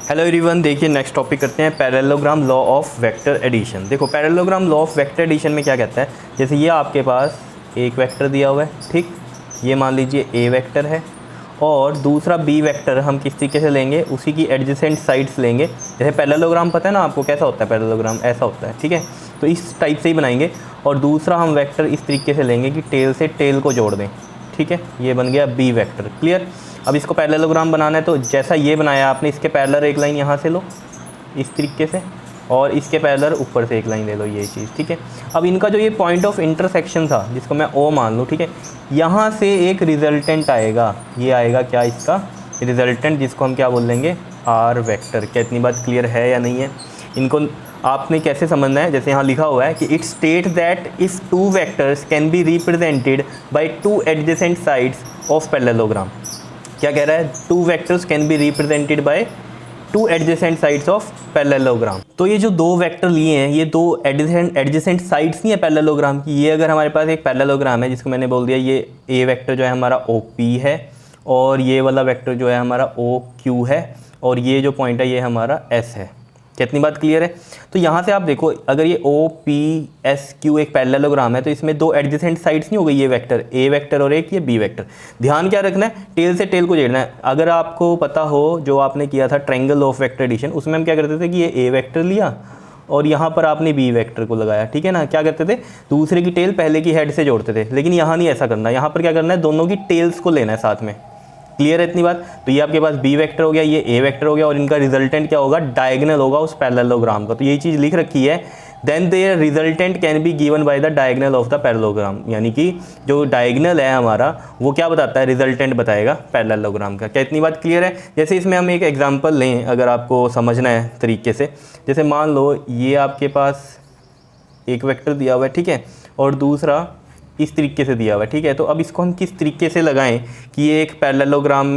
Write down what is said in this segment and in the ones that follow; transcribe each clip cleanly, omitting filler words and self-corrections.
Hello everyone, देखिए next topic करते हैं parallelogram law of vector addition. देखो parallelogram law of vector addition में क्या कहता है, जैसे ये आपके पास एक वेक्टर दिया हुआ है, ठीक, ये मान लीजिए ए वेक्टर है और दूसरा बी वेक्टर हम किस तरीके से लेंगे, उसी की एडजेसेंट साइड्स लेंगे। जैसे पैरेललोग्राम पता है ना आपको कैसा होता है, पैरेललोग्राम ऐसा होता है, ठीक है, तो इस टाइप से ही बनाएंगे। और दूसरा हम वेक्टर इस तरीके से लेंगे कि टेल से टेल को जोड़ दें, ठीक है, ये बन गया बी वेक्टर। क्लियर। अब इसको पैरेललोग्राम बनाना है तो जैसा ये बनाया आपने, इसके पैरेलल एक लाइन यहाँ से लो इस तरीके से और इसके पैरेलल ऊपर से एक लाइन ले लो, ये चीज़, ठीक है। अब इनका जो ये पॉइंट ऑफ इंटरसेक्शन था जिसको मैं ओ मान लूँ, ठीक है, यहाँ से एक रिजल्टेंट आएगा, ये आएगा क्या, इसका रिजल्टेंट, जिसको हम क्या बोल देंगे, आर वेक्टर। क्या इतनी बात क्लियर है या नहीं है? इनको आपने कैसे समझना है, जैसे यहाँ लिखा हुआ है कि it state that if two vectors can be represented by two adjacent sides of parallelogram. क्या कह रहा है, two vectors can be represented by two adjacent sides of parallelogram. तो ये जो दो वेक्टर लिए हैं, ये दो एडजेसेंट साइड्स नहीं है पैरेललोग्राम की। ये अगर हमारे पास एक पैरेललोग्राम है जिसको मैंने बोल दिया ये ए वेक्टर जो है हमारा ओ पी है और ये वाला वेक्टर जो है हमारा ओ क्यू है और ये जो पॉइंट है ये हमारा एस है। कितनी बात क्लियर है? तो यहाँ से आप देखो, अगर ये ओ पी एस क्यू एक पैरेललोग्राम है तो इसमें दो एडजेसेंट साइड्स नहीं हो गई, ये वेक्टर ए वेक्टर और एक ये बी वेक्टर। ध्यान क्या रखना है, टेल से टेल को जोड़ना है। अगर आपको पता हो जो आपने किया था ट्रायंगल ऑफ वेक्टर एडिशन, उसमें हम क्या करते थे कि ये ए वेक्टर लिया और यहाँ पर आपने बी वेक्टर को लगाया, ठीक है ना। क्या करते थे, दूसरे की टेल पहले की हेड से जोड़ते थे, लेकिन यहाँ नहीं ऐसा करना। यहाँ पर क्या करना है, दोनों की टेल्स को लेना है साथ में। क्लियर है इतनी बात? तो ये आपके पास बी वेक्टर हो गया, ये ए वेक्टर हो गया और इनका रिजल्टेंट क्या होगा, डायगोनल होगा उस पैरेललोग्राम का। तो यही चीज़ लिख रखी है, then their resultant can be given by the diagonal of the parallelogram. यानी कि जो डायगोनल है हमारा वो क्या बताता है, रिजल्टेंट बताएगा पैरेललोग्राम का। क्या इतनी बात क्लियर है? जैसे इसमें हम एक एग्जांपल लें, अगर आपको समझना है तरीके से। जैसे मान लो ये आपके पास एक वेक्टर दिया हुआ है, ठीक है, और दूसरा इस तरीके से दिया हुआ है, ठीक है। तो अब इसको हम किस तरीके से लगाएं कि ये एक पैरेललोग्राम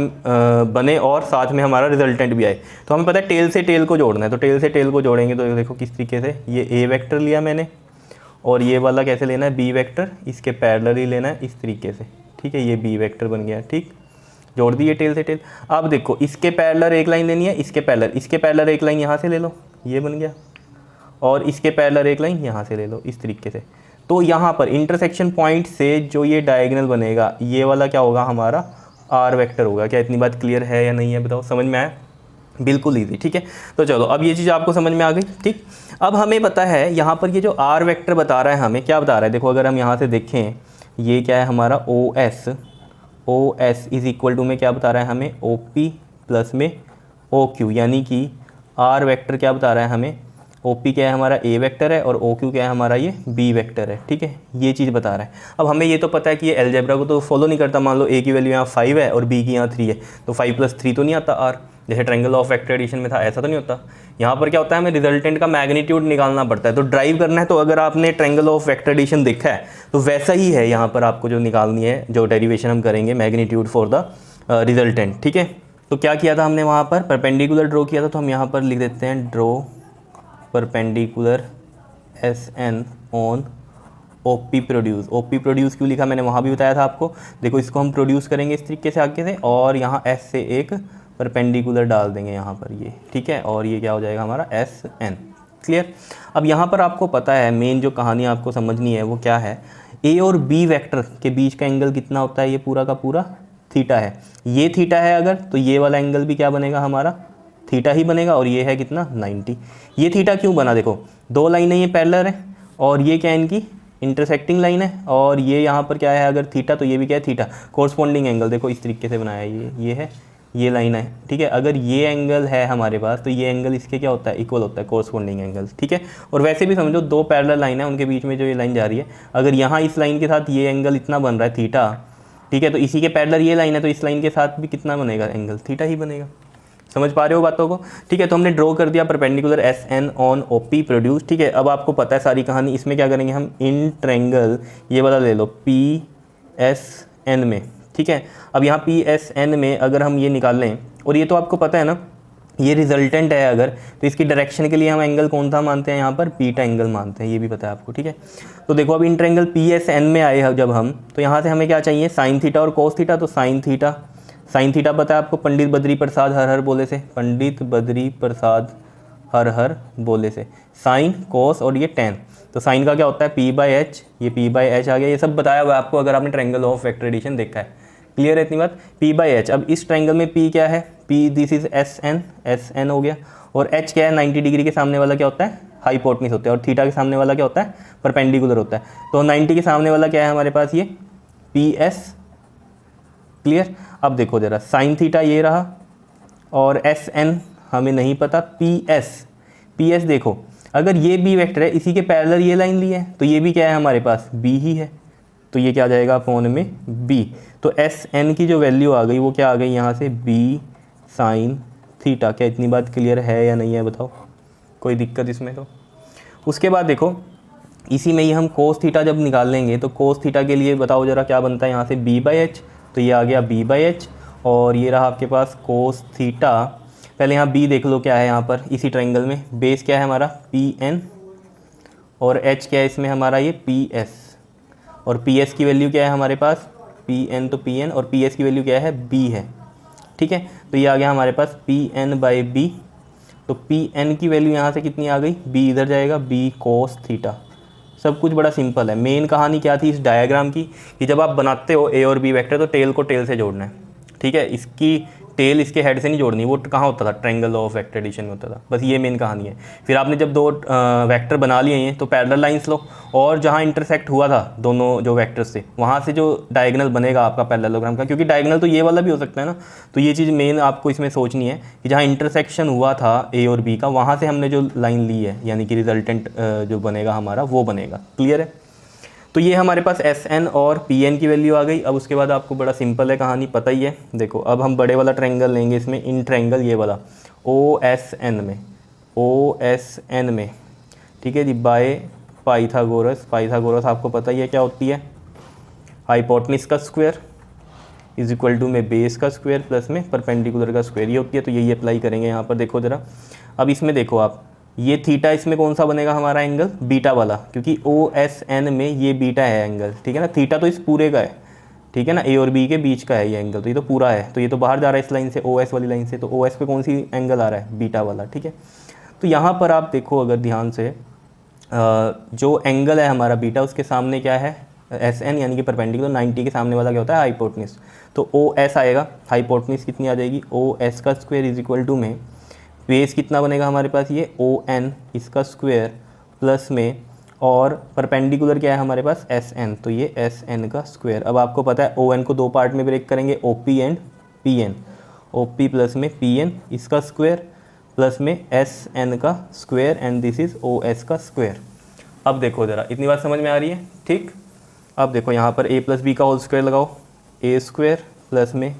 बने और साथ में हमारा रिजल्टेंट भी आए। तो हमें पता है टेल से टेल को जोड़ना है, तो टेल से टेल को जोड़ेंगे तो देखो किस तरीके से, ये ए वेक्टर लिया मैंने और ये वाला कैसे लेना है, बी वेक्टर, इसके पैरेलल ही लेना है इस तरीके से, ठीक है, ये बी वेक्टर बन गया, ठीक, जोड़ दिए टेल से टेल। अब देखो इसके पैरेलल एक लाइन लेनी है, इसके पैरेलल एक लाइन यहाँ से ले लो, ये बन गया, और इसके पैरेलल एक लाइन यहाँ से ले लो इस तरीके से। तो यहाँ पर इंटरसेक्शन पॉइंट से जो ये डायगोनल बनेगा, ये वाला क्या होगा, हमारा आर वेक्टर होगा। क्या इतनी बात क्लियर है या नहीं है, बताओ, समझ में आया? बिल्कुल ईजी, ठीक है। तो चलो अब ये चीज़ आपको समझ में आ गई, ठीक। अब हमें पता है यहाँ पर ये जो आर वेक्टर बता रहा है, हमें क्या बता रहा है, देखो अगर हम यहाँ से देखें, ये क्या है हमारा O S is equal to में क्या बता रहा है हमें, ओ पी प्लस में ओ क्यू। यानी कि आर वेक्टर क्या बता रहा है हमें, ओ पी क्या है हमारा ए वेक्टर है और ओ क्यू क्या है हमारा ये बी वेक्टर है, ठीक है, ये चीज़ बता रहा है। अब हमें ये तो पता है कि ये अलजेब्रा को तो फॉलो नहीं करता। मान लो ए की वैल्यू यहाँ 5 है और बी की यहाँ 3 है, तो 5 + 3 तो नहीं आता आर, जैसे ट्रायंगल ऑफ वेक्टर एडिशन में था, ऐसा तो नहीं होता। यहाँ पर क्या होता है, हमें रिजल्टेंट का मैग्नीट्यूड निकालना पड़ता है। तो ड्राइव करना है तो अगर आपने ट्रायंगल ऑफ वेक्टर एडिशन देखा है तो वैसा ही है यहाँ पर आपको जो निकालनी है, जो डेरिवेशन हम करेंगे, मैग्नीट्यूड फॉर द रिजल्टेंट, ठीक है। तो क्या किया था हमने, वहाँ पर परपेंडिकुलर ड्रॉ किया था, तो हम यहाँ पर लिख देते हैं draw perpendicular S N on O P produce. O P produce क्यों लिखा मैंने वहाँ भी बताया था आपको। देखो इसको हम प्रोड्यूस करेंगे इस तरीके से आगे से और यहाँ एस से एक परपेंडिकुलर डाल देंगे यहाँ पर, ये ठीक है, और ये क्या हो जाएगा हमारा एस एन। क्लियर। अब यहाँ पर आपको पता है मेन जो कहानी आपको समझनी है वो क्या है, ए और बी वेक्टर के बीच का एंगल कितना होता है, ये पूरा का पूरा थीटा है। ये थीटा है अगर, तो ये वाला एंगल भी क्या बनेगा हमारा, थीटा ही बनेगा, और ये है कितना, 90। ये थीटा क्यों बना, देखो दो लाइनें ये पैरेलल है और ये क्या है इनकी इंटरसेक्टिंग लाइन है, और ये यहाँ पर क्या है अगर थीटा, तो ये भी क्या है थीटा, कोरस्पॉन्डिंग एंगल देखो इस तरीके से बनाया है, ये है, ये लाइन है, ठीक है। अगर ये एंगल है हमारे पास तो ये एंगल इसके क्या होता है, इक्वल होता है, कोरस्पॉन्डिंग एंगल, ठीक है। और वैसे भी समझो दो पैरेलल लाइन है, उनके बीच में जो ये लाइन जा रही है, अगर यहाँ इस लाइन के साथ ये एंगल इतना बन रहा है थीटा, ठीक है, तो इसी के पैरेलल ये लाइन है, तो इस लाइन के साथ भी कितना बनेगा एंगल, थीटा ही बनेगा। समझ पा रहे हो बातों को, ठीक है। तो हमने ड्रॉ कर दिया perpendicular S N on O P produce, ठीक है। अब आपको पता है सारी कहानी, इसमें क्या करेंगे हम, इन ट्रायंगल ये वाला ले लो पी एस एन में, ठीक है। अब यहाँ पी एस एन में अगर हम ये निकाल लें, और ये तो आपको पता है ना, ये रिजल्टेंट है अगर, तो इसकी डायरेक्शन के लिए हम एंगल कौन सा मानते हैं, यहाँ पर बीटा एंगल मानते हैं, ये भी पता है आपको, ठीक है। तो देखो अब in triangle P S N में आए जब हम, तो यहाँ से हमें क्या चाहिए, साइन थीटा और कोस थीटा। तो साइन थीटा साइन थीटा पता है आपको, पंडित बद्री प्रसाद हर हर बोले से, पंडित बद्री प्रसाद हर हर बोले से, साइन कोस और ये टेन। तो साइन का क्या होता है पी बाई एच, ये पी बाई एच आ गया, ये सब बताया हुआ है आपको अगर आपने ट्रायंगल ऑफ वेक्टर एडिशन देखा है। क्लियर है इतनी बात, पी बाई एच। अब इस ट्रायंगल में पी क्या है, P this is S N हो गया, और एच क्या है 90 डिग्री के सामने वाला क्या होता है हाइपोटेन्यूज होता है, और थीटा के सामने वाला क्या होता है परपेंडिकुलर होता है। तो 90 के सामने वाला क्या है हमारे पास ये पी एस। क्लियर। अब देखो जरा साइन थीटा ये रहा, और एस एन हमें नहीं पता, पी एस देखो अगर ये बी वेक्टर है, इसी के पैरेलल ये लाइन ली है, तो ये भी क्या है हमारे पास बी ही है, तो ये क्या आ जाएगा अपॉन में बी। तो एस एन की जो वैल्यू आ गई वो क्या आ गई यहाँ से बी साइन थीटा। क्या इतनी बात क्लियर है या नहीं है बताओ, कोई दिक्कत इसमें? तो उसके बाद देखो इसी में ही हम कोस थीटा जब निकाल लेंगे, तो कोस थीटा के लिए बताओ जरा क्या बनता है यहाँ से बी बाई एच, तो ये आ गया बी बाई एच, और ये रहा आपके पास कोस थीटा। पहले यहाँ बी देख लो क्या है यहाँ पर इसी ट्रायंगल में, बेस क्या है हमारा पी एन, और एच क्या है इसमें हमारा ये पी एस, और पी एस की वैल्यू क्या है हमारे पास पी एन, तो पी एन, और पी एस की वैल्यू क्या है बी है। ठीक है, तो ये आ गया हमारे पास पी एन बाई बी, तो पी एन की वैल्यू यहाँ से कितनी आ गई, बी इधर जाएगा, बी कोस थीटा। सब कुछ बड़ा सिंपल है। मेन कहानी क्या थी इस डायग्राम की, कि जब आप बनाते हो ए और बी वेक्टर तो टेल को टेल से जोड़ना है। ठीक है, इसकी टेल इसके हेड से नहीं जोड़नी, वो कहाँ होता था ट्रायंगल ऑफ वेक्टर एडिशन में होता था, बस ये मेन कहानी है। फिर आपने जब दो वेक्टर बना लिए हैं तो पैरेलल लाइंस लो, और जहाँ इंटरसेक्ट हुआ था दोनों जो वेक्टर्स से, वहाँ से जो डायगोनल बनेगा आपका पैरेललोग्राम का, क्योंकि डायगोनल तो ये वाला भी हो सकता है ना, तो ये चीज़ मेन आपको इसमें सोचनी है कि जहाँ इंटरसेक्शन हुआ था ए और बी का, वहाँ से हमने जो लाइन ली है, यानी कि रिजल्टेंट जो बनेगा हमारा वो बनेगा। क्लियर है, तो ये हमारे पास एस एन और पी एन की वैल्यू आ गई। अब उसके बाद आपको बड़ा सिंपल है कहानी, पता ही है। देखो अब हम बड़े वाला ट्रायंगल लेंगे, इसमें इन ट्रायंगल ये वाला ओ एस एन में, ठीक है जी, बाय पाइथागोरस। पाइथागोरस आपको पता ही है क्या होती है, हाइपोटेन्यूज का स्क्वायर इज इक्वल टू में बेस का स्क्वायर प्लस में परपेंडिकुलर का स्क्वायर, ये होती है। तो यही अप्लाई करेंगे यहाँ पर। देखो ज़रा, अब इसमें देखो आप, ये थीटा इसमें कौन सा बनेगा हमारा एंगल, बीटा वाला, क्योंकि ओ एस एन में ये बीटा है एंगल। ठीक है ना, थीटा तो इस पूरे का है, ठीक है ना, ए और बी के बीच का है ये एंगल, तो ये तो पूरा है, तो ये तो बाहर जा रहा है इस लाइन से, ओ एस वाली लाइन से, तो ओ एस पे कौन सी एंगल आ रहा है, बीटा वाला। ठीक है, तो यहाँ पर आप देखो अगर ध्यान से, जो एंगल है हमारा बीटा, उसके सामने क्या है एस एन, यानी कि परपेंडिकुलर 90 के सामने वाला क्या होता है हाइपोटेन्यूज। तो ओ एस आएगा, हाइपोटेन्यूज कितनी आ जाएगी, ओ एस का स्क्वायर इज इक्वल टू में बेस कितना बनेगा हमारे पास ये ओ एन इसका स्क्वायर प्लस में, और परपेंडिकुलर क्या है हमारे पास एस एन, तो ये एस एन का स्क्वायर। अब आपको पता है ओ एन को दो पार्ट में ब्रेक करेंगे, O P and P N, O P plus में पी एन इसका स्क्वायर प्लस में एस एन का square, and this is O S का स्क्वायर। अब देखो ज़रा इतनी बात समझ में आ रही है, ठीक। अब देखो यहाँ पर ए प्लस बी का होल स्क्वायर लगाओ, ए स्क्वायर प्लस में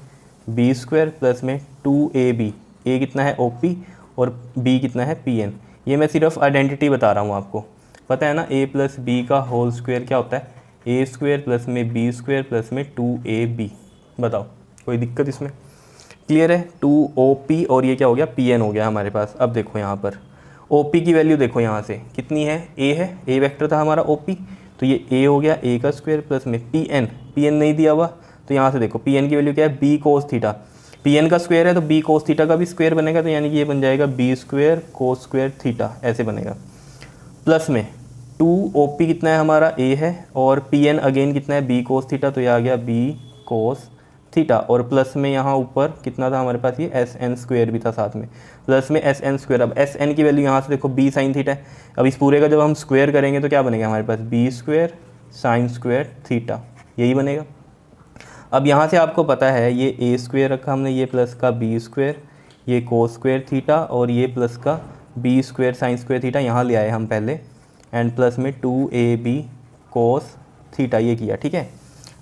बी स्क्वायर प्लस में 2ab, ए कितना है ओ पी और बी कितना है पी एन। ये मैं सिर्फ आइडेंटिटी बता रहा हूँ आपको, पता है ना, ए प्लस बी का होल स्क्वायर क्या होता है, ए स्क्वायर प्लस में बी स्क्वायर प्लस में 2ab। बताओ कोई दिक्कत इसमें? क्लियर है, 2op और ये क्या हो गया पी एन हो गया हमारे पास। अब देखो यहाँ पर OP की वैल्यू देखो यहाँ से कितनी है, ए है, ए वेक्टर था हमारा OP, तो ये ए हो गया ए का स्क्वायर प्लस में पी एन नहीं दिया हुआ, तो यहाँ से देखो पी एन की वैल्यू क्या है B cos theta, P N का स्क्वायर है तो बी कोस थीटा का भी स्क्वायर बनेगा, तो यानी कि ये बन जाएगा B square cos square theta, ऐसे बनेगा। प्लस में 2op कितना है हमारा ए है, और पी एन अगेन कितना है बी कोस थीटा, तो ये आ गया बी कोस थीटा, और प्लस में यहाँ ऊपर कितना था हमारे पास ये एस एन स्क्वायर भी था साथ में, प्लस में एस एन स्क्वायर। अब एस एन की वैल्यू यहाँ से देखो बी साइन थीटा है, अब इस पूरे का जब हम स्क्वायर करेंगे तो क्या बनेगा हमारे पास B square sine square theta, यही बनेगा। अब यहाँ से आपको पता है ये ए स्क्वायर रखा हमने, ये प्लस का बी स्क्वायर, ये कोस स्क्वायर थीटा, और ये प्लस का B square sine square theta यहाँ ले आए हम पहले, एंड प्लस में 2ab कोस थीटा ये किया, ठीक है।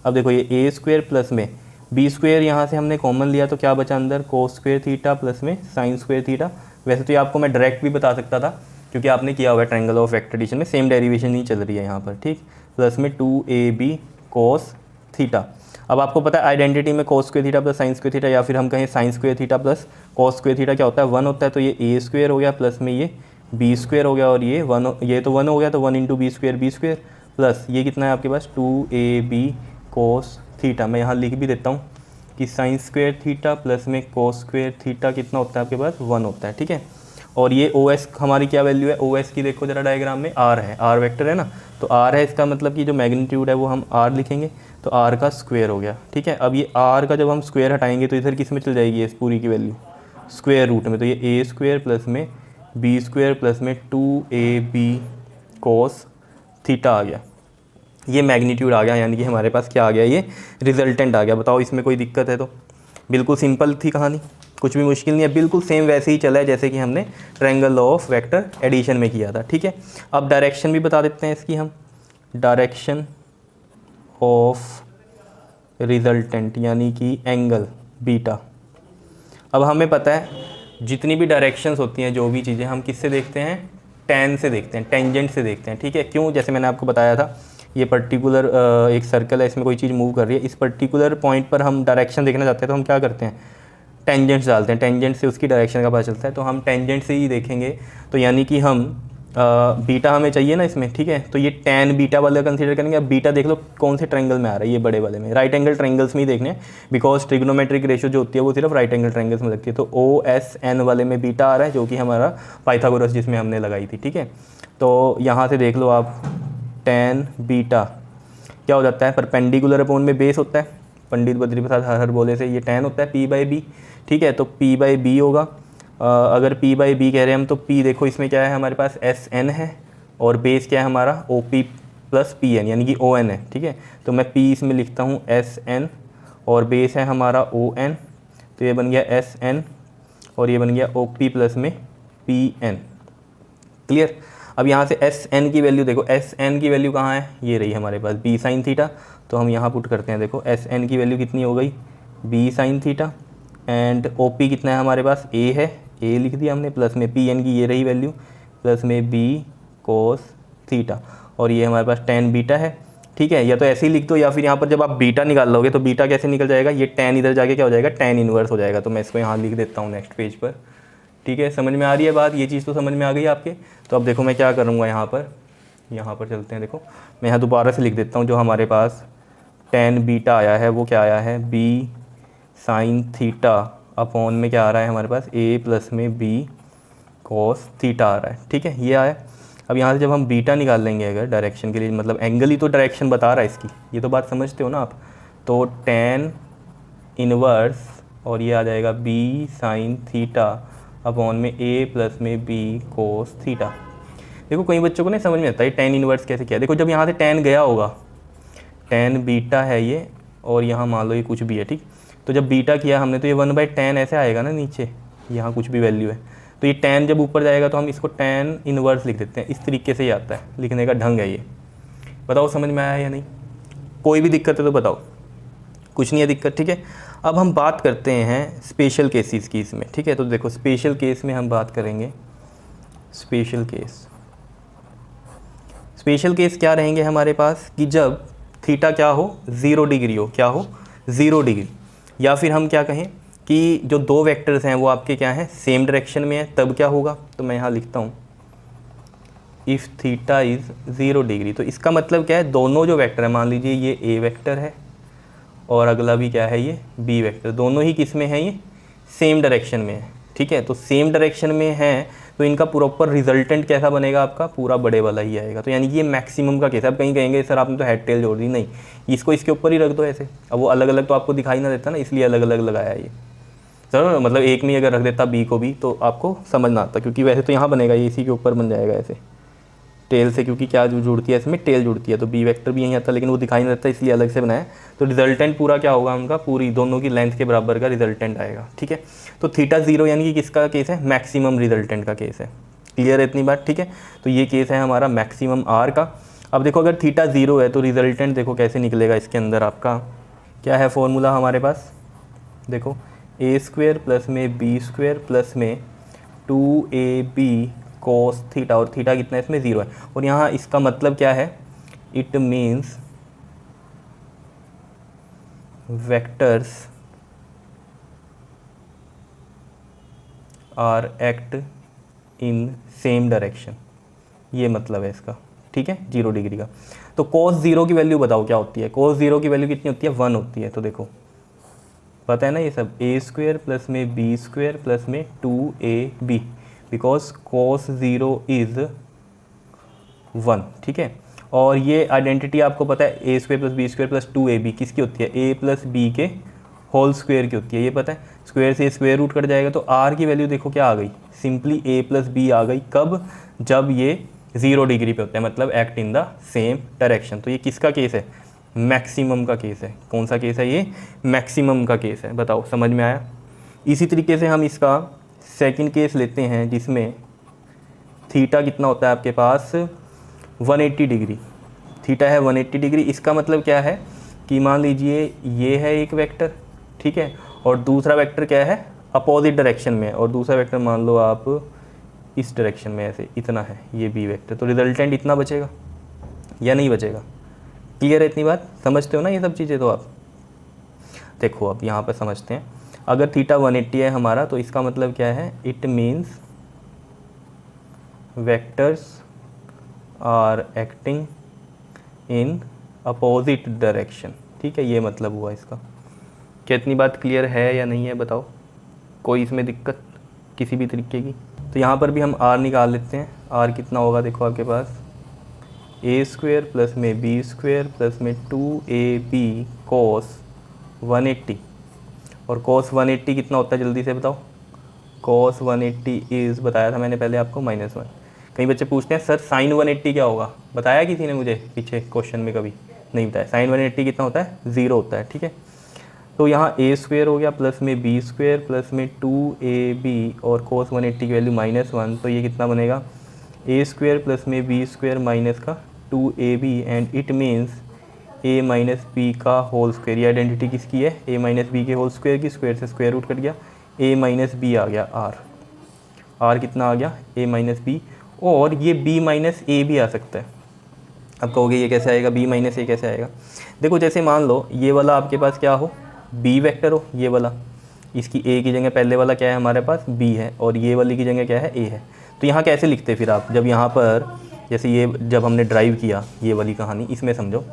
अब देखो ये ए स्क्वायर प्लस में बी स्क्वायर यहाँ से हमने कॉमन लिया तो क्या बचा अंदर कोस स्क्वायर थीटा प्लस में साइन स्क्वायर थीटा। वैसे तो ये आपको मैं डायरेक्ट भी बता सकता था क्योंकि आपने किया हुआ है ट्रायंगल ऑफ वेक्टर एडिशन में, सेम डेरिवेशन ही चल रही है यहाँ पर, ठीक। प्लस में 2ab कोस थीटा। अब आपको पता है आइडेंटिटी में कोस square theta plus sign square theta, या फिर हम कहें sign square theta plus cos square theta क्या होता है 1 होता है, तो ये ए स्क्वायर हो गया प्लस में ये बी स्क्वायर हो गया, और ये 1 ये तो 1 हो गया, तो 1 इंटू बी स्क्वायर प्लस ये कितना है आपके पास 2ab कोस थीटा। मैं यहाँ लिख भी देता हूँ कि साइन स्क्वायर थीटा प्लस में कोस स्क्वायर थीटा कितना होता है आपके पास 1 होता है, ठीक है। और ये ओ एस हमारी क्या वैल्यू है, ओ एस की देखो जरा डायग्राम में आर है, आर वेक्टर है ना, तो आर है, इसका मतलब कि जो मैग्नीट्यूड है वो हम आर लिखेंगे, तो आर का स्क्वायर हो गया, ठीक है। अब ये आर का जब हम स्क्वायर हटाएंगे तो इधर किस में चल जाएगी इस पूरी की वैल्यू, स्क्वायर रूट में, तो ये ए स्क्वायर प्लस में बी स्क्वायर प्लस में 2ab कोस थीटा आ गया, ये मैग्नीट्यूड आ गया, यानी कि हमारे पास क्या आ गया, ये रिजल्टेंट आ गया। बताओ इसमें कोई दिक्कत है? तो बिल्कुल सिंपल थी कहानी, कुछ भी मुश्किल नहीं है, बिल्कुल सेम वैसे ही चला है जैसे कि हमने triangle law of vector addition में किया था, ठीक है। अब डायरेक्शन भी बता देते हैं इसकी हम, डायरेक्शन ऑफ रिजल्टेंट यानी कि एंगल बीटा। अब हमें पता है जितनी भी डायरेक्शंस होती हैं, जो भी चीज़ें हम किससे देखते हैं, टेन से देखते हैं, टेंजेंट से देखते हैं, ठीक है। क्यों? जैसे मैंने आपको बताया था, ये पर्टिकुलर एक सर्कल है, इसमें कोई चीज़ मूव कर रही है, इस पर्टिकुलर पॉइंट पर हम डायरेक्शन देखना चाहते हैं तो हम क्या करते हैं, टेंजेंट्स डालते हैं, टेंजेंट से उसकी डायरेक्शन का पता चलता है, तो हम टेंजेंट से ही देखेंगे। तो यानी कि हम बीटा हमें चाहिए ना इसमें, ठीक है, तो ये टेन बीटा वाला कंसीडर करेंगे। अब बीटा देख लो कौन से ट्रायंगल में आ रहा है, ये बड़े वाले में, राइट एंगल ट्रायंगल्स में ही देखने, बिकॉज ट्रिग्नोमेट्रिक रेशियो जो होती है वो सिर्फ राइट एंगल ट्रायंगल्स में लगती है। तो OSN वाले में बीटा आ रहा है, जो कि हमारा पाइथागोरस जिसमें हमने लगाई थी, ठीक है। तो यहाँ से देख लो आप, टेन बीटा क्या हो जाता है, परपेंडिकुलर अपॉन में बेस होता है, पंडित बद्री प्रसाद हर बोले से ये टेन होता है P/B, ठीक है। तो P/B होगा, अगर P/B कह रहे हैं हम, तो P देखो इसमें क्या है हमारे पास SN है, और बेस क्या है हमारा OP प्लस PN यानी कि ON है, ठीक है। तो मैं P इसमें लिखता हूँ SN, और बेस है हमारा ON, तो ये बन गया SN, और ये बन गया OP प्लस में PN, क्लियर। अब यहाँ से SN की वैल्यू देखो, SN की वैल्यू कहाँ है, ये रही हमारे पास B साइन थीटा, तो हम यहाँ पुट करते हैं, देखो SN की वैल्यू कितनी हो गई, B sine theta, and OP कितना है हमारे पास, A है, A लिख दिया हमने, प्लस में PN की ये रही वैल्यू, प्लस में B कोस थीटा, और ये हमारे पास टेन बीटा है, ठीक है। या तो ऐसे ही लिख दो, या फिर यहाँ पर जब आप बीटा निकाल लोगे तो बीटा कैसे निकल जाएगा, ये टेन इधर जाके क्या हो जाएगा, टेन इनवर्स हो जाएगा। तो मैं इसको यहाँ लिख देता हूँ नेक्स्ट पेज पर, ठीक है। समझ में आ रही है बात, ये चीज़ तो समझ में आ गई आपके। तो अब देखो मैं क्या करूँगा, यहाँ पर चलते हैं, देखो मैं यहाँ दोबारा से लिख देता हूँ, जो हमारे पास टेन बीटा आया है वो क्या आया है, B साइन थीटा अपॉन में क्या आ रहा है हमारे पास, A प्लस में B कोस थीटा आ रहा है, ठीक है, ये आया। अब यहाँ से जब हम बीटा निकाल लेंगे अगर डायरेक्शन के लिए, मतलब एंगल ही तो डायरेक्शन बता रहा है इसकी, ये तो बात समझते हो ना आप, तो टेन इनवर्स और ये आ जाएगा B साइन थीटा अपॉन में A प्लस में B कोस थीटा। देखो कई बच्चों को नहीं समझ में आता है टेन इनवर्स कैसे किया। देखो जब यहाँ से टेन गया होगा, टेन बीटा है ये, और यहाँ मान लो ये कुछ भी है, ठीक, तो जब बीटा किया हमने तो ये 1/10 ऐसे आएगा ना, नीचे यहाँ कुछ भी वैल्यू है, तो ये टेन जब ऊपर जाएगा तो हम इसको टेन इनवर्स लिख देते हैं। इस तरीके से ही आता है, लिखने का ढंग है ये। बताओ समझ में आया या नहीं, कोई भी दिक्कत है तो बताओ। कुछ नहीं है दिक्कत, ठीक है। अब हम बात करते हैं स्पेशल केसेस की इसमें, ठीक है। तो देखो स्पेशल केस में हम बात करेंगे, स्पेशल केस क्या रहेंगे हमारे पास, कि जब थीटा क्या हो, 0 डिग्री हो, क्या हो 0 डिग्री, या फिर हम क्या कहें कि जो दो वेक्टर्स हैं वो आपके क्या हैं, सेम डायरेक्शन में है, तब क्या होगा। तो मैं यहाँ लिखता हूँ इफ़ थीटा इज़ 0 डिग्री। तो इसका मतलब क्या है, दोनों जो वेक्टर है, मान लीजिए ये A वेक्टर है और अगला भी क्या है ये B वेक्टर, दोनों ही किस में है, ये सेम डायरेक्शन में है, ठीक है। तो सेम डायरेक्शन में है तो इनका प्रॉपर रिजल्टेंट कैसा बनेगा आपका, पूरा बड़े वाला ही आएगा। तो यानी कि ये मैक्सिमम का केस है। अब कहीं कहेंगे सर आपने तो हेड टेल जोड़ दी, नहीं, इसको इसके ऊपर ही रख दो ऐसे, अब वो अलग अलग तो आपको दिखाई ना देता ना, इसलिए अलग अलग लगाया ये सर, मतलब एक में अगर रख देता B को भी तो आपको समझ ना आता, क्योंकि वैसे तो यहाँ बनेगा, ये इसी के ऊपर बन जाएगा ऐसे टेल से, क्योंकि क्या जो जुड़ती है इसमें, टेल जुड़ती है, तो B वेक्टर भी यहीं आता है, लेकिन वो दिखाई नहीं देता इसलिए अलग से बनाया। तो रिजल्टेंट पूरा क्या होगा उनका, पूरी दोनों की लेंथ के बराबर का रिजल्टेंट आएगा, ठीक है। तो थीटा 0 यानी कि किसका केस है, मैक्सिमम रिजल्टेंट का केस है। क्लियर है इतनी बात, ठीक है। तो ये केस है हमारा मैक्सिमम R का। अब देखो अगर थीटा 0 है तो रिजल्टेंट देखो कैसे निकलेगा, इसके अंदर आपका क्या है फॉर्मूला हमारे पास, देखो A स्क्वायर प्लस में B स्क्वायर प्लस में 2AB कोस थीटा, और थीटा कितना है इसमें 0 है, और यहाँ इसका मतलब क्या है, it means vectors are act in same direction, ये मतलब है इसका, ठीक है, 0 डिग्री का। तो cos 0 की वैल्यू बताओ क्या होती है, cos 0 की वैल्यू कितनी होती है, 1 होती है। तो देखो पता है ना ये सब, ए स्क्वेयर प्लस में बी स्क्वेयर प्लस में 2ab, बिकॉज cos 0 इज़ 1, ठीक है। और ये आइडेंटिटी आपको पता है, A square plus B square plus 2ab किसकी होती है, ए प्लस बी के होल स्क्वेयर की होती है, ये पता है। स्क्वेयर से स्क्वेयर रूट कट जाएगा, तो आर की वैल्यू देखो क्या आ गई, सिंपली ए प्लस बी आ गई। कब, जब ये 0 डिग्री पे होता है, मतलब act in the same direction. तो ये किसका केस है, मैक्सिमम का केस है। कौन सा केस है ये, मैक्सिमम का केस है। बताओ समझ में आया। इसी तरीके से हम इसका सेकंड केस लेते हैं, जिसमें थीटा कितना होता है आपके पास 180 डिग्री, थीटा है 180 डिग्री। इसका मतलब क्या है कि मान लीजिए ये है एक वेक्टर, ठीक है, और दूसरा वेक्टर क्या है, अपोजिट डायरेक्शन में, और दूसरा वेक्टर मान लो आप इस डायरेक्शन में, ऐसे इतना है ये बी वेक्टर। तो रिजल्टेंट इतना बचेगा या नहीं बचेगा। क्लियर है इतनी बात, समझते हो ना ये सब चीज़ें। तो आप देखो अब यहाँ पर समझते हैं, अगर थीटा 180 है हमारा, तो इसका मतलब क्या है, it means vectors are acting in opposite direction, ठीक है, ये मतलब हुआ इसका। क्या इतनी बात क्लियर है या नहीं है, बताओ, कोई इसमें दिक्कत किसी भी तरीके की। तो यहाँ पर भी हम आर निकाल लेते हैं। आर कितना होगा, देखो आपके पास ए स्क्वेयर प्लस में बी स्क्वेयर प्लस में 2ab cos 180, और cos 180 कितना होता है जल्दी से बताओ, cos 180 इज़, बताया था मैंने पहले आपको, -1। कई बच्चे पूछते हैं सर sin 180 क्या होगा, बताया किसी ने मुझे पीछे क्वेश्चन में, कभी नहीं बताया। sin 180 कितना होता है, 0 होता है, ठीक है। तो यहाँ ए स्क्वेयर हो गया प्लस में बी स्क्वेयर प्लस में 2ab, और cos 180 की वैल्यू -1, तो ये कितना बनेगा, ए स्क्वेयर प्लस में बी स्क्वेयर माइनस का 2ab, and it means a minus B का होल स्क्वेयर। ये आइडेंटिटी किसकी है, a माइनस बी के होल स्क्वेयर की, स्क्वेयर से स्क्वेयर रूट कट गया, a माइनस बी आ गया r कितना आ गया, a माइनस बी, और ये b माइनस ए भी आ सकता है। अब कहोगे ये कैसे आएगा, b माइनस ए कैसे आएगा। देखो जैसे मान लो ये वाला आपके पास क्या हो, b वेक्टर हो, ये वाला, इसकी a की जगह पहले वाला क्या है हमारे पास, b है, और ये वाली की जगह क्या है, a है। तो यहाँ कैसे लिखते फिर आप, जब यहाँ पर जैसे ये जब हमने ड्राइव किया ये वाली कहानी, इसमें समझो,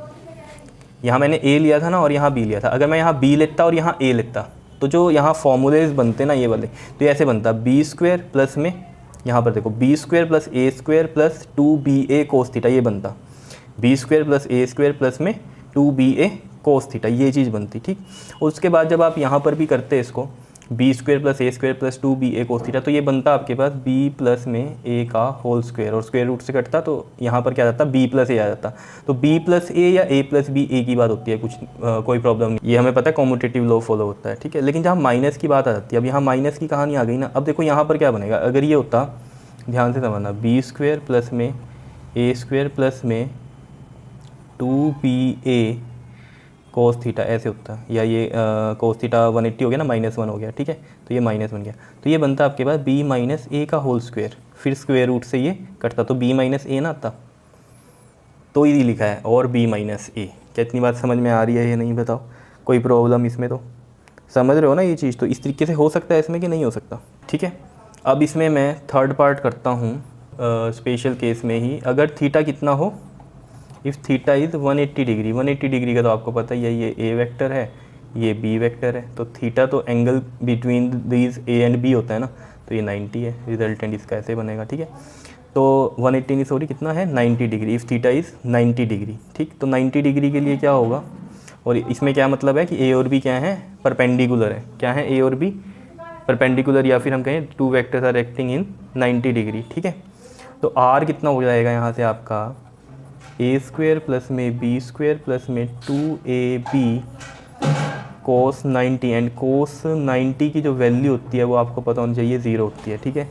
यहाँ मैंने a लिया था ना और यहाँ b लिया था। अगर मैं यहाँ b लेता और यहाँ a लेता, तो जो यहाँ फॉर्मूलेज बनते ना ये वाले, तो ये ऐसे बनता b स्क्वेयर प्लस में, यहाँ पर देखो b square plus a square plus 2ba cos theta, ये बनता b square plus a square plus में 2ba कोस थीटा, ये चीज़ बनती, ठीक। उसके बाद जब आप यहाँ पर भी करते इसको, B square plus A square plus 2ba cos theta, तो ये बनता आपके पास b प्लस में a का होल स्क्वेयर, और स्क्वेयर रूट से कटता, तो यहाँ पर क्या आ जाता, b प्लस ए आ जाता। तो b प्लस ए या a प्लस बी एक ही बात होती है, कुछ कोई प्रॉब्लम नहीं, ये हमें पता है, कॉम्यूटेटिव लॉ फॉलो होता है, ठीक है। लेकिन जहाँ माइनस की बात आ जाती है, अब यहाँ माइनस की कहानी आ गई ना। अब देखो यहाँ पर क्या बनेगा, अगर ये होता, ध्यान से समझना, बी स्क्वेयर प्लस में ए स्क्वेयर प्लस में 2ba कोस थीटा, ऐसे होता है, या ये कोस थीटा 180 हो गया ना, -1 हो गया, ठीक है, तो ये माइनस बन गया। तो ये बनता आपके पास b माइनस ए का होल स्क्वेयर, फिर स्क्वेयर रूट से ये कटता, तो b माइनस ए ना आता, तो ये लिखा है, और b माइनस ए। क्या इतनी बात समझ में आ रही है या नहीं, बताओ, कोई प्रॉब्लम इसमें, तो समझ रहे हो ना ये चीज़। तो इस तरीके से हो सकता है इसमें कि नहीं हो सकता, ठीक है। अब इसमें मैं थर्ड पार्ट करता हूँ स्पेशल केस में ही, अगर थीटा कितना हो, if theta is 180 degree, 180 degree का तो आपको पता ही है, ये ए वेक्टर है, ये बी वेक्टर है, तो थीटा तो angle between these A and B होता है ना, तो ये 90 है, रिजल्टेंट इसका ऐसे बनेगा, ठीक है। तो 180 नहीं, सॉरी कितना है, 90 degree, if theta is 90 degree, ठीक। तो 90 डिग्री के लिए क्या होगा, और इसमें क्या मतलब है कि ए और बी क्या है, परपेंडिकुलर है, क्या है, ए और बी परपेंडिकुलर, या फिर हम कहें 2 vectors are acting in 90 degree, ठीक है। तो आर कितना हो जाएगा यहाँ से आपका, ए स्क्वेयर प्लस में बी स्क्वेयर प्लस में 2ab कोस 90, एंड कोस 90 की जो वैल्यू होती है वो आपको पता होनी चाहिए 0 होती है, ठीक है।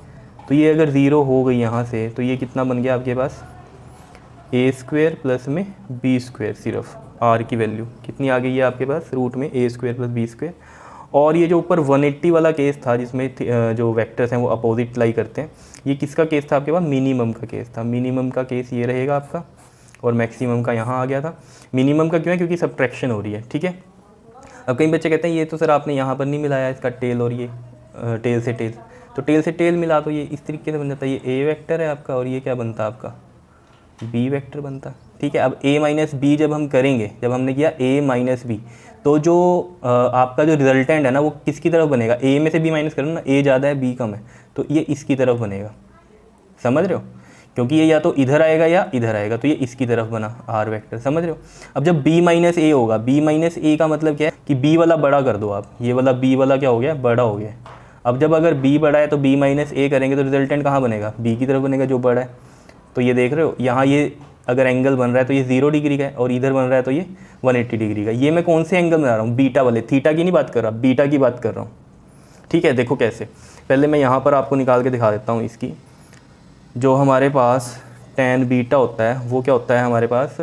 तो ये अगर 0 हो गई यहाँ से, तो ये कितना बन गया आपके पास, ए स्क्वेयर प्लस में बी स्क्वेयर, सिर्फ आर की वैल्यू कितनी आ गई है आपके पास, रूट में ए स्क्वेयर प्लस बी स्क्वेयर। और ये जो ऊपर 180 वाला केस था, जिसमें जो वेक्टर्स हैं वो अपोजिट लाई करते हैं, ये किसका केस था आपके पास, मिनिमम का केस था। मिनिमम का केस ये रहेगा आपका, और मैक्सिमम का यहाँ आ गया था। मिनिमम का क्यों है, क्योंकि सब्ट्रैक्शन हो रही है, ठीक है। अब कई बच्चे कहते हैं ये तो सर आपने यहाँ पर नहीं मिलाया इसका टेल, और ये टेल से टेल, तो टेल से टेल मिला तो ये इस तरीके से बन जाता है, ये ए वेक्टर है आपका, और ये क्या बनता है आपका, बी वेक्टर बनता, ठीक है। अब a माइनस बी जब हम करेंगे, जब हमने किया a माइनस बी, तो जो आपका जो रिजल्टेंट है ना वो किसकी तरफ बनेगा, ए में से बी माइनस करो ना, ए ज़्यादा है बी कम है, तो ये इसकी तरफ बनेगा, समझ रहे हो, क्योंकि ये या तो इधर आएगा या इधर आएगा, तो ये इसकी तरफ बना आर वेक्टर, समझ रहे हो। अब जब b माइनस ए होगा, b माइनस ए का मतलब क्या है कि b वाला बड़ा कर दो आप, ये वाला b वाला क्या हो गया, बड़ा हो गया। अब जब अगर b बड़ा है तो b माइनस ए करेंगे तो रिजल्टेंट कहाँ बनेगा, b की तरफ बनेगा जो बड़ा है। तो ये देख रहे हो यहाँ ये अगर एंगल बन रहा है तो ये 0 डिग्री का है, और इधर बन रहा है तो ये 180 डिग्री का। ये मैं कौन से एंगल बना रहा हूँ, बीटा वाले, थीटा की नहीं बात कर रहा, बीटा की बात कर रहा हूँ, ठीक है। देखो कैसे, पहले मैं यहाँ पर आपको निकाल के दिखा देता हूँ इसकी। जो हमारे पास tan बीटा होता है वो क्या होता है हमारे पास,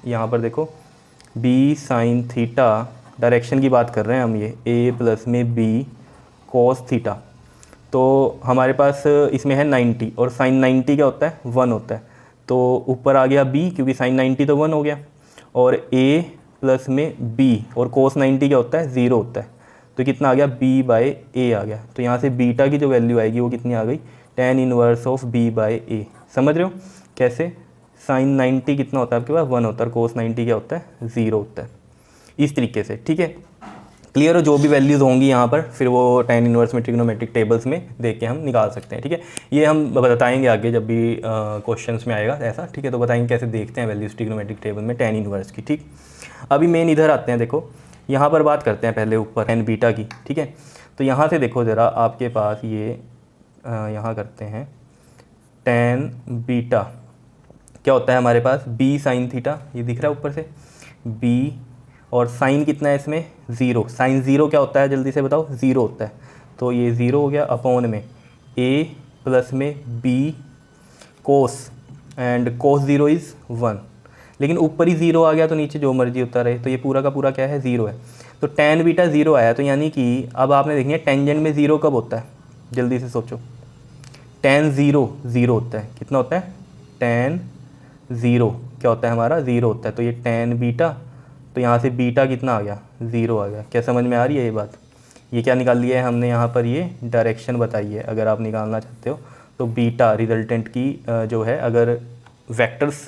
यहाँ पर देखो b साइन थीटा, डायरेक्शन की बात कर रहे हैं हम, ये a प्लस में b cos थीटा, तो हमारे पास इसमें है 90, और साइन 90 क्या होता है, 1 होता है, तो ऊपर आ गया b क्योंकि साइन 90 तो 1 हो गया, और a प्लस में b और cos 90 क्या होता है, 0 होता है, तो कितना आ गया, b बाई a आ गया। तो यहाँ से बीटा की जो वैल्यू आएगी वो कितनी आ गई, tan inverse of b by a, समझ रहे हो कैसे। साइन 90 कितना होता है आपके पास, 1 होता है, और कोस 90 क्या होता है, 0 होता है, इस तरीके से, ठीक है। क्लियर हो, जो भी वैल्यूज़ होंगी यहाँ पर फिर वो tan इनवर्स में ट्रिग्नोमेट्रिक टेबल्स में देख के हम निकाल सकते हैं, ठीक है। ये हम बताएंगे आगे जब भी क्वेश्चंस में आएगा ऐसा, ठीक है, तो बताएंगे कैसे देखते हैं वैल्यूज़ ट्रिग्नोमेट्रिक टेबल में tan इनवर्स की, ठीक। अभी मेन इधर आते हैं, देखो यहाँ पर बात करते हैं पहले ऊपर tan बीटा की, ठीक है। तो यहाँ से देखो ज़रा आपके पास ये यहाँ करते हैं tan बीटा क्या होता है हमारे पास, b साइन थीटा, ये दिख रहा है ऊपर से b, और साइन कितना है इसमें, 0, साइन 0 क्या होता है जल्दी से बताओ, 0 होता है, तो ये 0 हो गया अपॉन में a प्लस में b cos, and cos 0 is 1, लेकिन ऊपर ही 0 आ गया तो नीचे जो मर्जी होता रहे, तो ये पूरा का पूरा क्या है, 0 है। तो tan बीटा 0 आया, तो यानी कि अब आपने देखनी है टेंजेंट में 0 कब होता है, जल्दी से सोचो, tan 0 0 होता है, कितना होता है, tan 0 क्या होता है हमारा, 0 होता है, तो ये tan बीटा, तो यहाँ से बीटा कितना आ गया, 0 आ गया। क्या समझ में आ रही है ये बात, ये क्या निकाल लिया है हमने यहाँ पर, ये डायरेक्शन बताई है, अगर आप निकालना चाहते हो तो बीटा रिजल्टेंट की जो है, अगर वेक्टर्स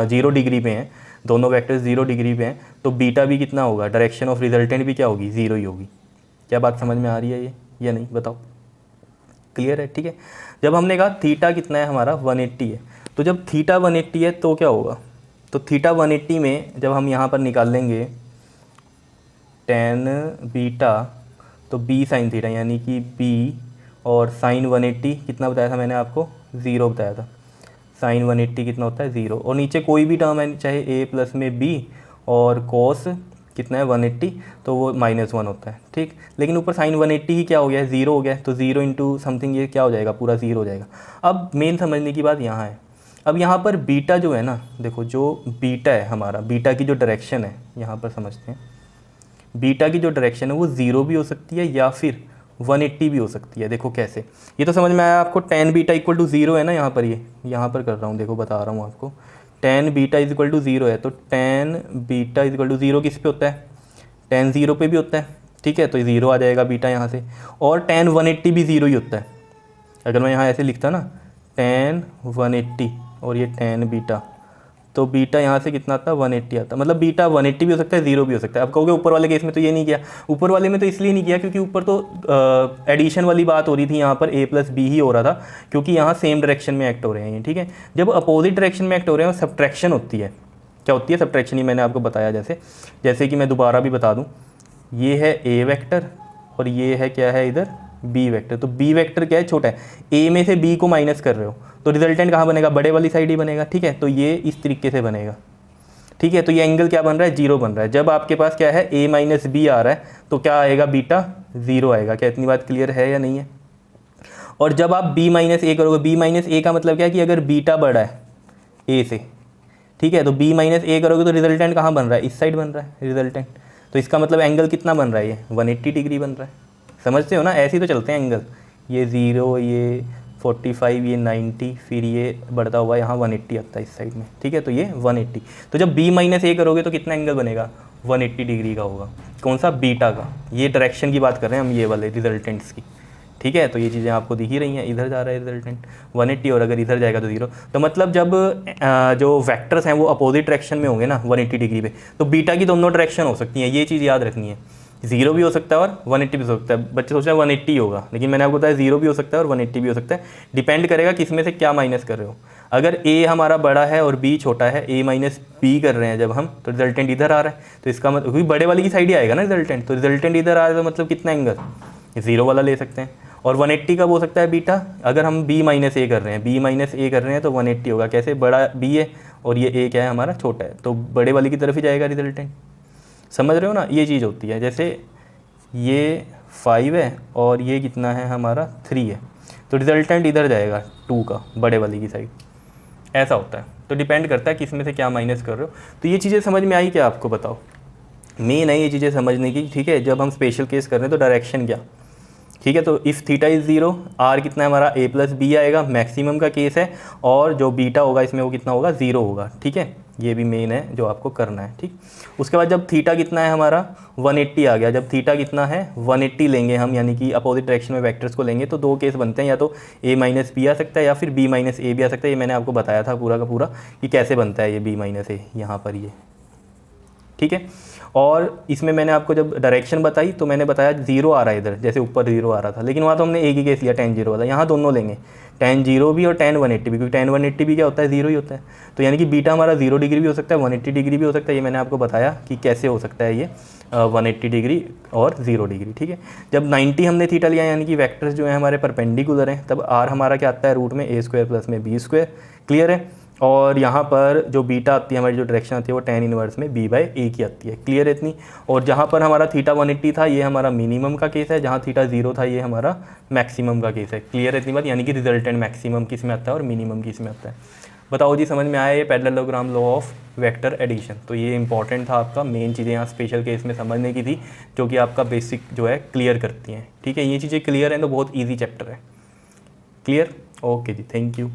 0 डिग्री पे हैं, दोनों वेक्टर्स 0 डिग्री पे हैं, तो बीटा भी कितना होगा, डायरेक्शन ऑफ रिजल्टेंट भी क्या होगी, 0 ही होगी। क्या बात समझ में आ रही है ये या नहीं, बताओ, क्लियर है, ठीक है। जब हमने कहा थीटा कितना है हमारा, 180 है, तो जब थीटा 180 है तो क्या होगा, तो थीटा 180 में जब हम यहाँ पर निकाल लेंगे tan बीटा, तो b साइन थीटा यानी कि b, और साइन 180 कितना बताया था मैंने आपको, 0 बताया था, साइन 180 कितना होता है, 0, और नीचे कोई भी टर्म है चाहे a प्लस में b, और कोस कितना है 180, तो वो -1 होता है, ठीक। लेकिन ऊपर साइन 180 ही क्या हो गया है, 0 हो गया है, तो 0 इंटू समथिंग ये क्या हो जाएगा, पूरा 0 हो जाएगा। अब मेन समझने की बात यहाँ है, अब यहाँ पर बीटा जो है ना, देखो जो बीटा है हमारा, बीटा की जो डायरेक्शन है यहाँ पर समझते हैं, बीटा की जो डायरेक्शन है वो 0 भी हो सकती है या फिर 180 भी हो सकती है। देखो कैसे, ये तो समझ में आया आपको, tan बीटा इक्वल टू 0 है ना, यहाँ पर ये यहाँ पर कर रहा हूँ, देखो बता रहा हूँ आपको, tan beta is equal to 0 है, तो tan beta is equal to 0 किस पे होता है, tan 0 पे भी होता है, ठीक है, तो 0 आ जाएगा बीटा यहाँ से, और tan 180 भी 0 ही होता है। अगर मैं यहाँ ऐसे लिखता ना tan 180 और ये tan बीटा, तो बीटा यहाँ से कितना आता है, 180 आता है, मतलब बीटा 180 भी हो सकता है, 0 भी हो सकता है। अब कहोगे ऊपर वाले केस में तो ये नहीं किया, ऊपर वाले में तो इसलिए नहीं किया क्योंकि ऊपर तो एडिशन वाली बात हो रही थी, यहाँ पर a प्लस बी ही हो रहा था, क्योंकि यहाँ सेम डायरेक्शन में एक्ट हो रहे हैं ये, ठीक है। जब अपोजिट डायरेक्शन में एक्ट हो रहे हैं सब्ट्रैक्शन होती है, क्या होती है सब्ट्रैक्शन, ही मैंने आपको बताया, जैसे कि मैं दोबारा भी बता दूँ, ये है a वेक्टर और ये है क्या है इधर b वेक्टर, तो b वेक्टर क्या है, छोटा है, a में से b को माइनस कर रहे हो तो रिजल्टेंट कहाँ बनेगा, बड़े वाली साइड ही बनेगा, ठीक है। तो ये इस तरीके से बनेगा, ठीक है। तो ये एंगल क्या बन रहा है, 0 बन रहा है। जब आपके पास क्या है a माइनस बी आ रहा है तो क्या आएगा, बीटा 0 आएगा। क्या इतनी बात क्लियर है या नहीं है। और जब आप b माइनस ए करोगे, b माइनस ए का मतलब क्या है कि अगर बीटा बड़ा है a से, ठीक है, तो b माइनस ए करोगे तो रिजल्टेंट कहाँ बन रहा है, इस साइड बन रहा है रिजल्टेंट, तो इसका मतलब एंगल कितना बन रहा है, ये 180 डिग्री बन रहा है। समझते हो ना, ऐसे ही तो चलते हैं एंगल, ये 0, ये 45, ये 90, फिर ये बढ़ता हुआ यहाँ 180 आता है इस साइड में, ठीक है, तो ये 180। तो जब b माइनस ए करोगे तो कितना एंगल बनेगा, 180 डिग्री का होगा। कौन सा, बीटा का। ये डायरेक्शन की बात कर रहे हैं हम, ये वाले रिजल्टेंट्स की, ठीक है। तो ये चीज़ें आपको दिख ही रही हैं, इधर जा रहा है रिजल्टेंट 180 और अगर इधर जाएगा तो 0। तो मतलब जब जो वेक्टर्स हैं वो अपोजिट डायरेक्शन में होंगे ना 180 डिग्री पे, तो बीटा की दोनों डायरेक्शन हो सकती हैं, ये चीज़ याद रखनी है। 0 भी हो सकता है और 180 भी हो सकता है। बच्चे सोच रहे हैं 180 होगा, लेकिन मैंने आपको बताया 0 भी हो सकता है और 180 भी हो सकता है। डिपेंड करेगा किस में से क्या माइनस कर रहे हो। अगर a हमारा बड़ा है और b छोटा है, a माइनस b कर रहे हैं जब हम, तो रिजल्टेंट इधर आ रहा है। तो इसका मतलब क्योंकि बड़े वाले की साइड ही आएगा ना रिजल्टेंट, तो रिजल्टेंट इधर आ रहा है तो मतलब कितना एंगल 0 वाला ले सकते हैं। और 180 कब हो सकता है बीटा, अगर हम b माइनस ए कर रहे हैं, b माइनस ए कर रहे हैं तो 180 होगा। कैसे, बड़ा b है और ये a क्या है हमारा छोटा है, तो बड़े वाले की तरफ ही जाएगा रिजल्टेंट। समझ रहे हो ना, ये चीज़ होती है। जैसे ये 5 है और ये कितना है हमारा 3 है, तो रिजल्टेंट इधर जाएगा 2 का, बड़े वाली की साइड। ऐसा होता है। तो डिपेंड करता है किस में से क्या माइनस कर रहे हो। तो ये चीज़ें समझ में आई क्या आपको, बताओ। मेन है ये चीज़ें समझने की, ठीक है। जब हम स्पेशल केस कर रहे हैं तो डायरेक्शन क्या, ठीक है। तो इफ़ थीटा इज़ 0, आर कितना है हमारा a प्लस बी आएगा, मैक्सिमम का केस है। और जो बीटा होगा इसमें वो कितना होगा, 0 होगा, ठीक है। ये भी मेन है जो आपको करना है, ठीक। उसके बाद जब थीटा कितना है हमारा 180 आ गया, जब थीटा कितना है 180 लेंगे हम, यानी कि अपोजिट डायरेक्शन में वेक्टर्स को लेंगे, तो 2 केस बनते हैं, या तो a माइनस बी आ सकता है या फिर b माइनस ए भी आ सकता है। ये मैंने आपको बताया था पूरा का पूरा कि कैसे बनता है ये b माइनस ए यहाँ पर ये, ठीक है। और इसमें मैंने आपको जब डायरेक्शन बताई तो मैंने बताया 0 आ रहा है इधर, जैसे ऊपर 0 आ रहा था, लेकिन वहाँ तो हमने एक ही केस लिया tan 0 वाला। यहाँ दोनों लेंगे, tan 0 भी और tan 180 भी, क्योंकि tan 180 भी क्या होता है, 0 ही होता है। तो यानी कि बीटा हमारा 0 डिग्री भी हो सकता है, 180 डिग्री भी हो सकता है। ये मैंने आपको बताया कि कैसे हो सकता है ये 180 डिग्री और 0 डिग्री, ठीक है। जब 90 हमने थीटा लिया, यानी कि वेक्टर्स जो है हमारे परपेंडिकुलर हैं, तब r हमारा क्या आता है, रूट में a² प्लस में b², क्लियर है। और यहाँ पर जो बीटा आती है हमारी, जो डायरेक्शन आती है वो tan इनवर्स में b/a की आती है, क्लियर है इतनी। और जहाँ पर हमारा थीटा 180 था ये हमारा मिनिमम का केस है, जहाँ थीटा 0 था ये हमारा मैक्सिमम का केस है, क्लियर है इतनी बात। यानी कि रिजल्टेंट मैक्सिमम किस में आता है और मिनिमम किस में आता है। बताओ जी, समझ में आया ये parallelogram law of vector addition. तो ये इंपॉर्टेंट था आपका, मेन चीज़ें यहाँ स्पेशल केस में समझने की थी, जो कि आपका बेसिक जो है क्लियर करती हैं, ठीक है। ये चीज़ें क्लियर हैं तो बहुत ईजी चैप्टर है, क्लियर। ओके जी, थैंक यू।